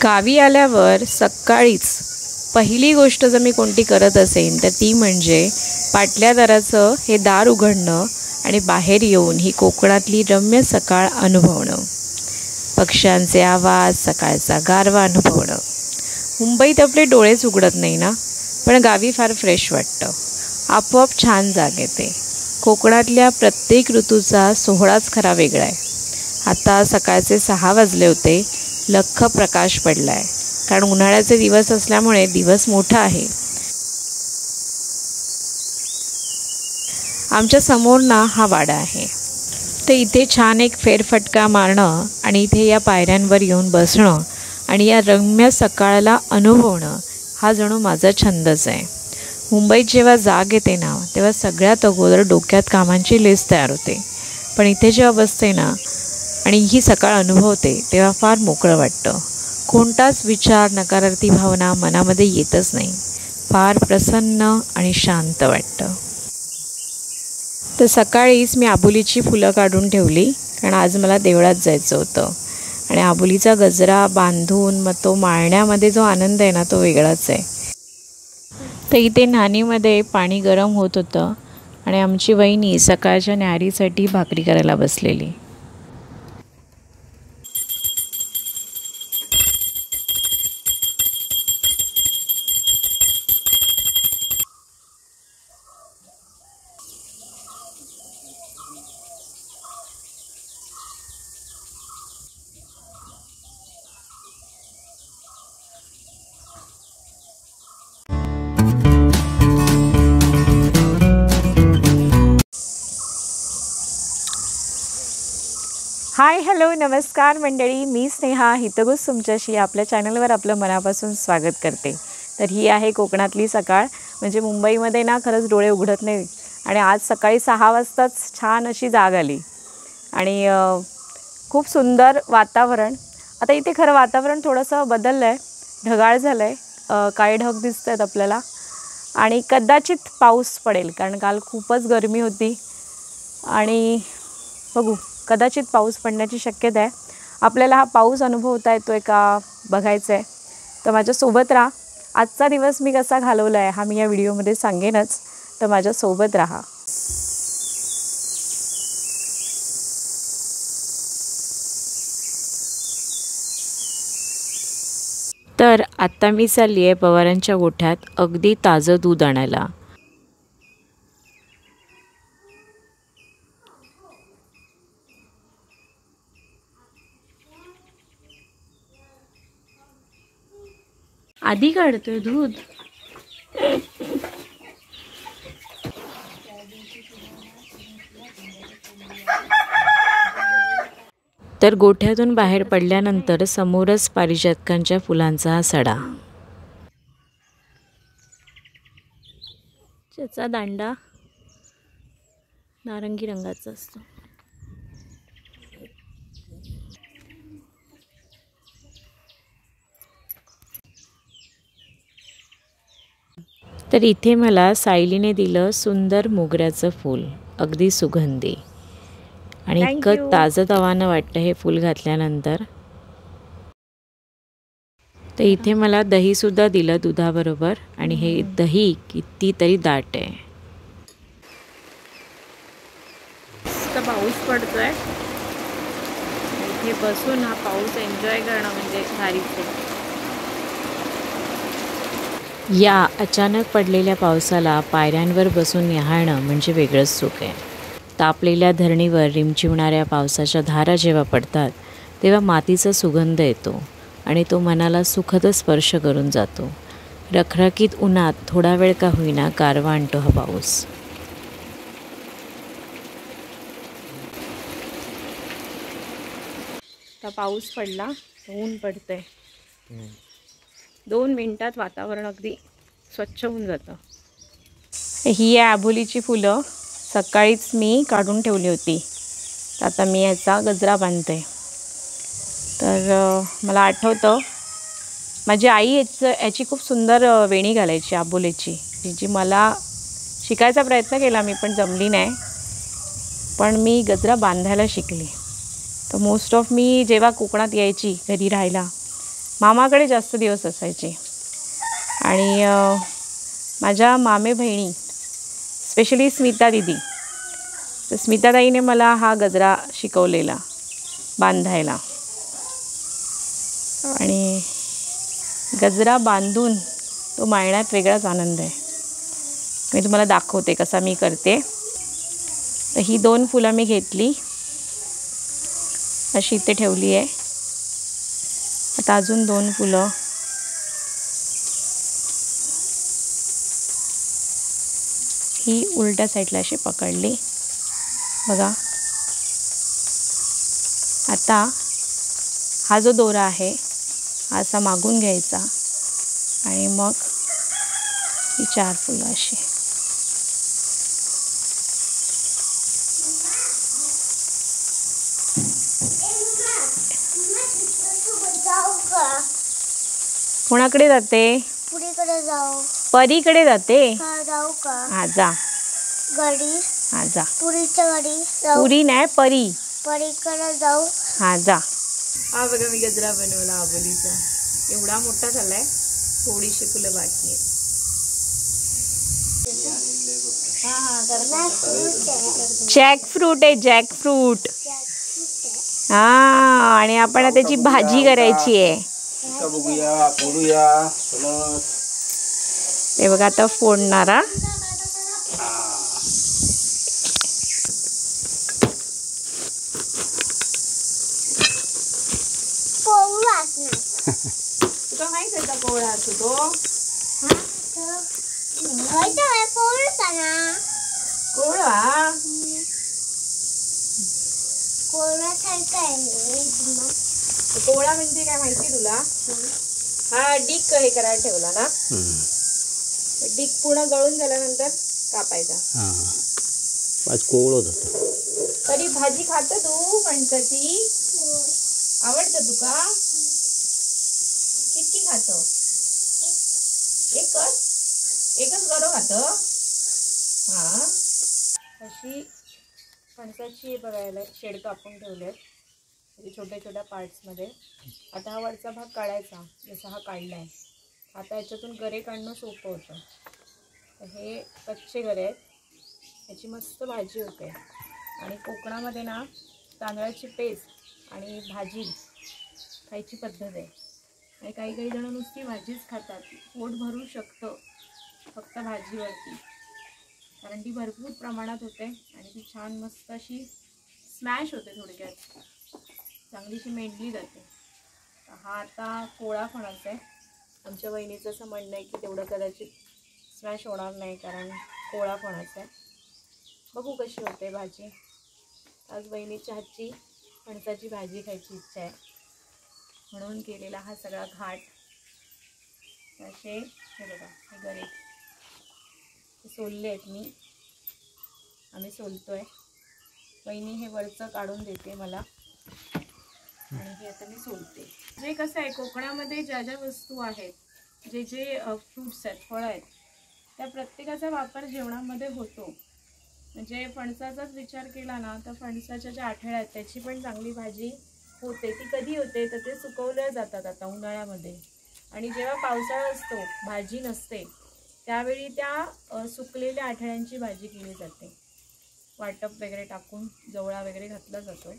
गावी आल्यावर सकाळीच पहिली गोष्ट जर मी कोणती करत असेन तर ती म्हणजे पाटल्या दाराचं हे दार उघडणं आणि बाहेर येऊन ही कोकणातली रम्य सकाळ अनुभवणं, पक्ष्यांचे आवाज, सकाळचा गारवा अनुभवणं. मुंबईत आपले डोळेच उघडत नाही ना, पण गावी फार फ्रेश वाटतं, आपोआप छान जाग येते. कोकणातल्या प्रत्येक ऋतूचा सोहळाच खरा वेगळा आहे. आता सकाळचे 6 वाजले होते. लख्ख प्रकाश पडला आहे, कारण उन्हाळ्याचे दिवस असल्यामुळे दिवस मोठा आहे. आमच्या समोर ना हा वाडा आहे, तर इथे छान एक फेरफटका मारणं आणि इथे या पायऱ्यांवर येऊन बसणं आणि या रम्य सकाळला अनुभवणं हा जणू माझा छंदच आहे. मुंबईत जेव्हा जाग येते ना, तेव्हा सगळ्यात अगोदर डोक्यात कामांची लिस्ट तयार होते, पण इथे जेव्हा बसते ना आणि ही सकाळ अनुभवते तेव्हा फार मोकळं वाटतं. कोणताच विचार, नकारार्थी भावना मनामध्ये येतच नाही. फार प्रसन्न आणि शांत वाटतं. तर सकाळीच मी आबोलीची फुलं काढून ठेवली, कारण आज मला देवळात जायचं होतं. आणि आबोलीचा गजरा बांधून मग तो माळण्यामध्ये जो आनंद आहे ना, तो वेगळाच आहे. तर इथे न्हाणीमध्ये पाणी गरम होत होतं आणि आमची वहिनी सकाळच्या न्याहारीसाठी भाकरी करायला बसलेली. हाय, हॅलो, नमस्कार मंडळी. मी स्नेहा हितगुज तुमच्याशी आपल्या चॅनलवर आपलं मनापासून स्वागत करते. तर ही आहे कोकणातली सकाळ. म्हणजे मुंबईमध्ये ना खरंच डोळे उघडत नाही. आणि आज सकाळी 6 वाजताच छान अशी जाग आली आणि खूप सुंदर वातावरण. आता इथे खरं वातावरण थोडंसं बदललं आहे, ढगाळ झालं आहे, काही ढग दिसत आहेत आपल्याला आणि कदाचित पाऊस पडेल, कारण काल खूपच गरमी होती आणि बघू, कदाचित पाऊस पडण्याची शक्यता आहे. आपल्याला हा पाऊस अनुभवता येतोय का बघायचं आहे, तर माझ्यासोबत राहा. आजचा दिवस मी कसा घालवला आहे हा मी या व्हिडिओमध्ये सांगेनच, तर माझ्यासोबत राहा. तर आत्ता मी चालली आहे पवारांच्या गोठ्यात अगदी ताजं दूध आणायला. आधी काढतोय दूध. तर गोठ्यातून बाहेर पडल्यानंतर समोरच पारिजातकांच्या फुलांचा हा सडा, त्याचा दांडा नारंगी रंगाचा असतो. तर इथे मला सायलीने दिलं सुंदर मोगऱ्याचं फूल, अगदी सुगंधी आणि इतकं ताजं तवानं वाटतं हे फूल घातल्यानंतर. तर इथे मला दहीसुद्धा दिलं दुधाबरोबर आणि हे दही कितीतरी दाट आहे. मस्त पाऊस पडतोय, इथे बसून हा पाऊस एन्जॉय करणं म्हणजे भारीच आहे. या अचानक पडलेल्या पावसाला पायऱ्यांवर बसून न्याहाळणं म्हणजे वेगळंच सुख आहे. तापलेल्या धरणीवर रिमझिमणाऱ्या पावसाच्या धारा जेव्हा पडतात तेव्हा मातीचा सुगंध येतो आणि तो मनाला सुखद स्पर्श करून जातो. रखरखीत उन्हात थोडा वेळ का होईना गारवा आणतो हा पाऊस. आता पाऊस पडला, ऊन पडतंय. 2 मिनिटात वातावरण अगदी स्वच्छ होऊन जातं. ही आहे आबोलीची फुलं, सकाळीच मी काढून ठेवली होती. आता मी याचा गजरा बांधते. तर मला आठवतं माझी आई याची खूप सुंदर वेणी घालायची आबोलीची, जी मला शिकायचा प्रयत्न केला मी, पण जमली नाही. पण मी गजरा बांधायला शिकली. तर मोस्ट ऑफ मी जेव्हा कोकणात यायची घरी राहायला, मामाकडे जास्त दिवस असायचे. आणि माझ्या मामे बहिणी स्पेशली स्मिता दिदी, तर स्मिताताईने मला हा गजरा शिकवलेला बांधायला. आणि गजरा बांधून तो माळण्यात वेगळाच आनंद आहे. मी तुम्हाला दाखवते कसा मी करते. तर ही 2 फुलं मी घेतली, अशी इथे ठेवली आहे. आता अजून 2 फुलं ही उलट्या साईडला अशी पकडली बघा. आता हा जो दोरा आहे हा असा मागून घ्यायचा आणि मग ही 4 फुलं अशी. कोणाकडे जाते? पुरीकडे जाऊ. परीकडे जाते. जाऊ का? हा जा. घरी. हा जा. पुरीच्या घरी जाऊ. पुरी नाही परी. परीकडे जाऊ. हा जा. हा बघा मी गजरा बनवला आबोलीचा. एवढा मोठा झालाय. थोडीशी फुलं बाकी आहेत. जॅकफ्रूट आहे, जॅकफ्रूट. हा, आणि आपण त्याची भाजी करायची आहे. ते बघा आता फोडणारा. तुला माहित आहे का कोवळा असतो तो? कोवळा कोवळा म्हणजे काय माहिती तुला? हा डिक हे करायला ठेवला ना, डिक पूर्ण गळून झाल्यानंतर कापायचा. कोवळत होता. तरी भाजी खात तू फणसाची? आवडतं तुका? किती खात? एकच गरो खात? हा. अशी फणसाची बघायला शेड कापून ठेवलेत छोट्या छोट्या पार्ट्समध्ये. आता हा वरचा भाग काढायचा, जसा हा काढला आहे. आता याच्यातून गरे काढणं सोपं होतं. तर हे कच्चे गरे आहेत, याची मस्त भाजी होते. आणि कोकणामध्ये ना तांदळाची पेस्ट आणि भाजी खायची पद्धत आहे. आणि काही काही जण नुसती भाजीच खातात. पोट भरू शकतं फक्त भाजीवरती, कारण ती भरपूर प्रमाणात होते आणि ती छान मस्त अशी स्मॅश होते, थोडक्यात चांगलीशी मेंढली जाते. हा आता कोवळा फणस आहे. आमच्या वहिनीचं असं म्हणणं आहे की तेवढं कदाचित स्मॅश होणार नाही, कारण कोवळा फणस आहे. बघू कशी होते भाजी. आज वहिनीच्या हातची फणसाची भाजी खायची इच्छा आहे, म्हणून केलेला हा सगळा घाट. असे हे बघा, हे गरे सोलले आहेत मी, आम्ही सोलतोय. वहिनी हे वरचं काढून देते मला आणि हे आता मी सोलते. जे कसं आहे, कोकणामध्ये ज्या ज्या वस्तू आहेत, जे जे फ्रूट्स आहेत, फळं आहेत, त्या प्रत्येकाचा वापर जेवणामध्ये होतो. म्हणजे फणसाचाच विचार केला ना, तर फणसाच्या ज्या आठळ्या आहेत त्याची पण चांगली भाजी होते. ती कधी होते तर ते सुकवल्या जातात आता उन्हाळ्यामध्ये. आणि जेव्हा पावसाळा असतो, भाजी नसते, त्यावेळी त्या सुकलेल्या आठळ्यांची भाजी केली जाते. वाटप वगैरे टाकून जवळा वगैरे घातला जातो.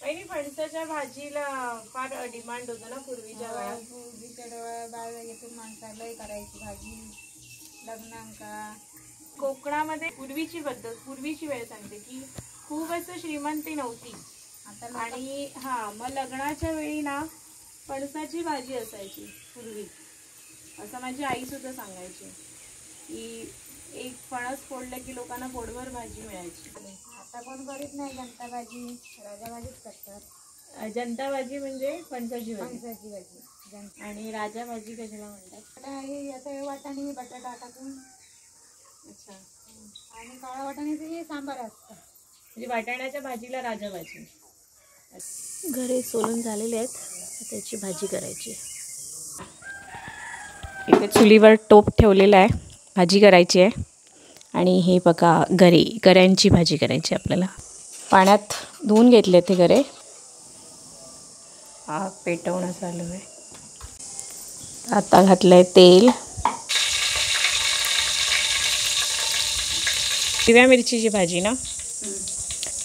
आणि फणसाच्या भाजीला फार डिमांड होतं ना पूर्वीच्या काळात. पूर्वीच्या बाळगेतून माणसाला करायची भाजी लग्नांका. कोकणामध्ये पूर्वीची पद्धत, पूर्वीची वेळ सांगते की खूप असं श्रीमंती नव्हती. आणि मग लग्नाच्या वेळी ना फणसाची भाजी असायची पूर्वी, असं माझी आई सुद्धा सांगायची की एक फणस फोडलं की लोकांना पोटभर भाजी मिळायची. आता कोण करीत नाही जनता भाजी, राजा भाजीच करतात. जनता भाजी म्हणजे फणसाची भाजी. फणसाची भाजी. आणि राजा भाजी कशाला म्हणतात? आता वाटाणे बटाटा टाकून. अच्छा. आणि काळा वाटाण्याचं हे सांबार असतं, म्हणजे वाटाण्याच्या भाजीला राजा भाजी. गरे सोलून झालेले आहेत, त्याची भाजी करायची. इथे चुलीवर टोप ठेवलेला आहे, भाजी करायची आहे. आणि हे बघा गऱ्यांची भाजी करायची आपल्याला. पाण्यात धुवून घेतले ते गरे आग पेटवणं चालू आहे. आता घातलंय तेल. हिरव्या मिरचीची भाजी ना.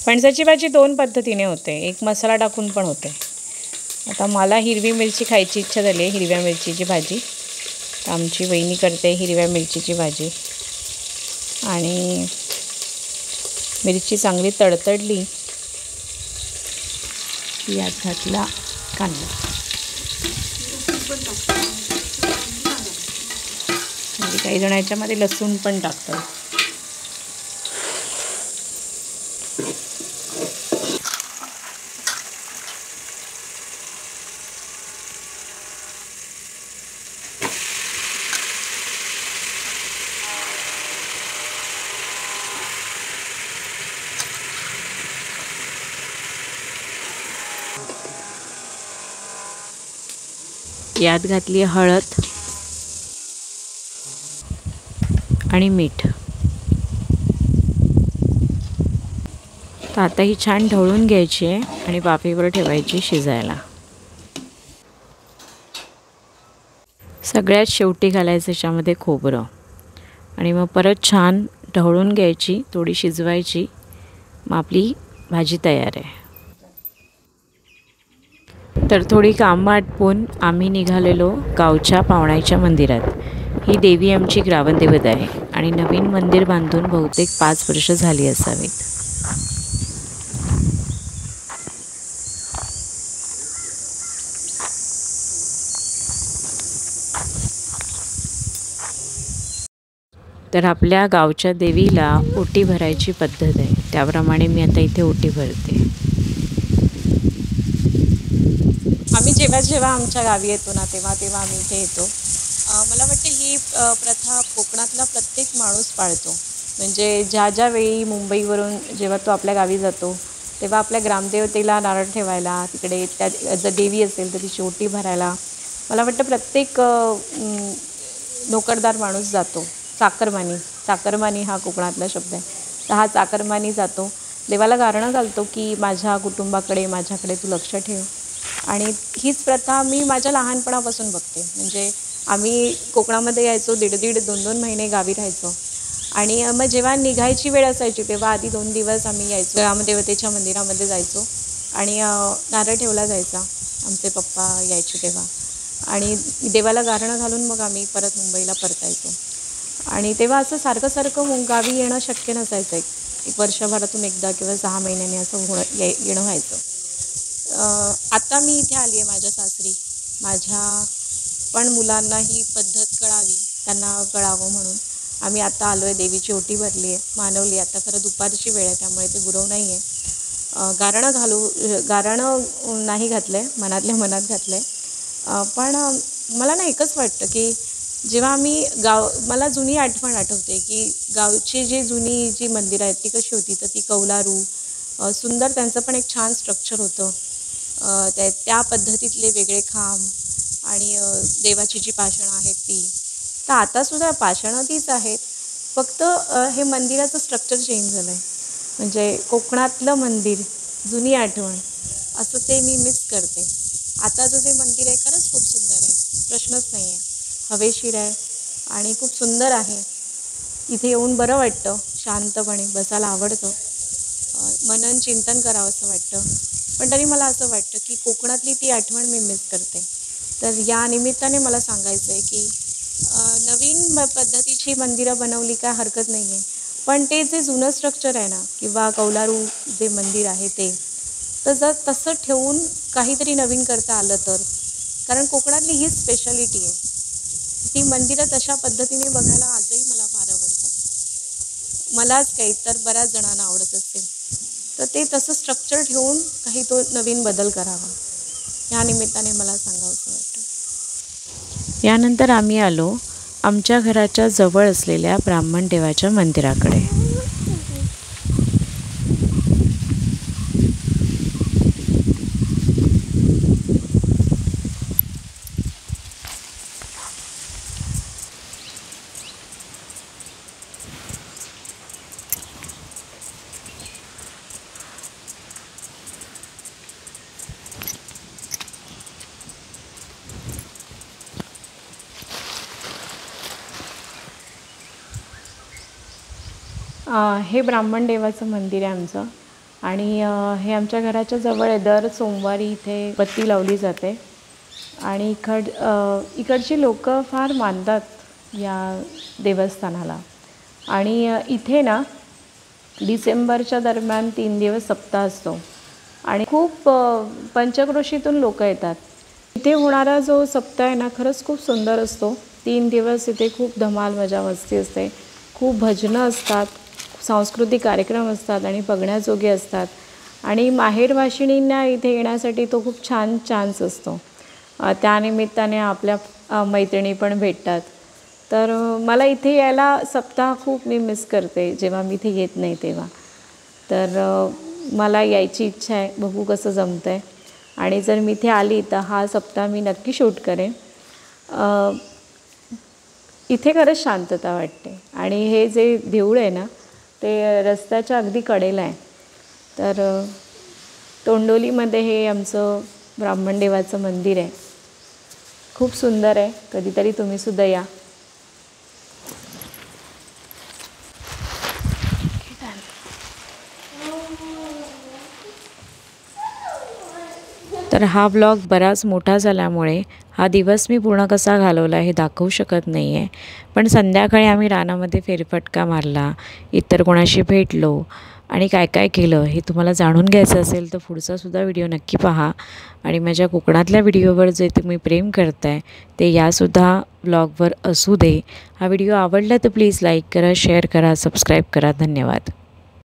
फणसाची भाजी 2 पद्धतीने होते, एक मसाला टाकून पण होते. आता मला हिरवी मिरची खायची इच्छा झाली आहे, हिरव्या मिरचीची भाजी. तर आमची वहिनी करते हिरव्या मिरचीची भाजी. आणि मिरची चांगली तडतडली की यात घातला कांदा. म्हणजे काही जण याच्यामध्ये लसूण पण टाकतात. यात घातली हळद आणि मीठ. तर आता ही छान ढवळून घ्यायची आहे आणि वाफेवर ठेवायची शिजायला. सगळ्यात शेवटी घालायचं याच्यामध्ये खोबरं आणि मग परत छान ढवळून घ्यायची, थोडी शिजवायची. मग आपली भाजी तयार आहे. तर थोडी कामं आटपून आम्ही निघालेलो गावच्या पावणाईच्या मंदिरात. ही देवी आमची ग्रामदैवत आहे आणि नवीन मंदिर बांधून बहुतेक 5 वर्ष झाली असावीत. तर आपल्या गावच्या देवीला ओटी भरायची पद्धत आहे, त्याप्रमाणे मी आता इथे ओटी भरते. आम्ही जेव्हा आमच्या गावी येतो ना तेव्हा आम्ही इथे येतो. मला वाटतं ही प्रथा कोकणातला प्रत्येक माणूस पाळतो. म्हणजे ज्या वेळी मुंबईवरून जेव्हा तो आपल्या गावी जातो तेव्हा आपल्या ग्रामदेवतेला नारळ ठेवायला, तिकडे त्या जर देवी असेल तर तिची ओटी भरायला मला वाटतं प्रत्येक नोकरदार माणूस जातो. चाकरमानी हा कोकणातला शब्द आहे. तर हा चाकरमानी जातो, देवाला गारणं घालतो की माझ्या कुटुंबाकडे, माझ्याकडे तू लक्ष ठेव. आणि हीच प्रथा मी माझ्या लहानपणापासून बघते. म्हणजे आम्ही कोकणामध्ये यायचो, 1.5-2 महिने गावी राहायचो. आणि मग जेव्हा निघायची वेळ असायची तेव्हा आधी 2 दिवस आम्ही यायचो, ग्रामदेवतेच्या मंदिरामध्ये जायचो आणि नारळ ठेवला जायचा. आमचे पप्पा यायचे तेव्हा आणि देवाला गारणं घालून मग आम्ही परत मुंबईला परतायचो. आणि तेव्हा असं सारखं गावी येणं शक्य नसायचं. एक वर्षभरातून एकदा किंवा 6 महिन्यांनी असं येणं व्हायचं. आता मी इथे आली आहे माझ्या सासरी. माझ्या पण मुलांना ही पद्धत कळावी, त्यांना कळावं म्हणून आम्ही आता आलो आहे. देवीची ओटी भरली आहे, मानवली. आता खरं दुपारची वेळ आहे त्यामुळे ते गुरव नाही आहे. गारणं नाही घातलं आहे, मनातल्या मनात घातलं आहे. पण मला ना एकच वाटतं की जेव्हा आम्ही मला जुनी आठवण आठवते की गावची जी मंदिरं आहेत ती कशी होती. तर ती कौलारू सुंदर, त्यांचं पण एक छान स्ट्रक्चर होतं. त्या पद्धतीतले वेगळे खांब आणि देवाची जी पाषाणं आहेत ती. तर आतासुद्धा पाषाणं तीच आहेत, फक्त हे मंदिराचं स्ट्रक्चर चेंज झालं आहे. म्हणजे कोकणातलं मंदिर, जुनी आठवण, असं ते मी मिस करते. आताचं जे मंदिर आहे खरंच खूप सुंदर आहे, प्रश्नच नाही आहे. हवेशीर आहे आणि खूप सुंदर आहे. इथे येऊन बरं वाटतं, शांतपणे बसायला आवडतं, मनन चिंतन करावं असं वाटतं. पण तरी मला असं वाटतं की कोकणातली ती आठवण मी मिस करते. तर या निमित्ताने मला सांगायचं आहे की नवीन पद्धतीची मंदिरं बनवली काय हरकत नाही आहे, पण ते जे जुनं स्ट्रक्चर आहे ना किंवा कौलारू जे मंदिर आहे ते तर जर तसं ठेवून काहीतरी नवीन करता आलं तर. कारण कोकणातली हीच स्पेशालिटी आहे. ती मंदिरं तशा पद्धतीने बघायला आजही मला फार आवडतात. मलाच काही तर बऱ्याच जणांना आवडत असते. तर ते तसं स्ट्रक्चर ठेवून काही तो नवीन बदल करावा, या निमित्ताने मला सांगावंसं वाटतं. यानंतर आम्ही आलो आमच्या घराच्या जवळ असलेल्या ब्राह्मण देवाच्या मंदिराकडे. हे ब्राह्मण देवाचं मंदिर आहे आमचं आणि हे आमच्या घराच्या जवळ आहे. दर सोमवारी इथे बत्ती लावली जाते आणि इकडची लोक फार मानतात या देवस्थानाला. आणि इथे ना डिसेंबरच्या दरम्यान 3 दिवस सप्ताह असतो आणि खूप पंचक्रोशीतून लोक येतात. इथे होणारा जो सप्ताह आहे ना खरंच खूप सुंदर असतो. 3 दिवस इथे खूप धमाल मजा मस्ती असते. खूप भजनं असतात, सांस्कृतिक कार्यक्रम असतात आणि बघण्याजोगे असतात. आणि माहेरवाशिणींना इथे येण्यासाठी तो खूप छान चान्स असतो. त्यानिमित्ताने आपल्या मैत्रिणी पण भेटतात. तर मला इथे यायला सप्ताह खूप मी मिस करते जेव्हा मी इथे येत नाही तेव्हा. तर मला यायची इच्छा आहे, बघू कसं जमतं आहे. आणि जर मी इथे आली तर हा सप्ताह मी नक्की शूट करेन. इथे खरंच शांतता वाटते. आणि हे जे देऊळ आहे ना ते रस्त्याच्या अगदी कडेला आहे. तर तोंडोलीमध्ये हे आमचं ब्राह्मण देवाचं मंदिर आहे. खूप सुंदर आहे. कधीतरी तुम्हीसुद्धा या. तर हा ब्लॉग बराच मोठा झाल्यामुळे हा दिवस मी पूर्ण कसा घालवला हे दाखवू शकत नाही आहे. पण संध्याकाळी आम्ही रानामध्ये फेरफटका मारला, इतर कोणाशी भेटलो आणि काय काय केलं हे तुम्हाला जाणून घ्यायचं असेल तर पुढचासुद्धा व्हिडिओ नक्की पहा. आणि माझ्या कोकणातल्या व्हिडिओवर जे तुम्ही प्रेम करताय ते यासुद्धा ब्लॉगवर असू दे. हा व्हिडिओ आवडला तर प्लीज लाईक करा, शेअर करा, सबस्क्राईब करा. धन्यवाद.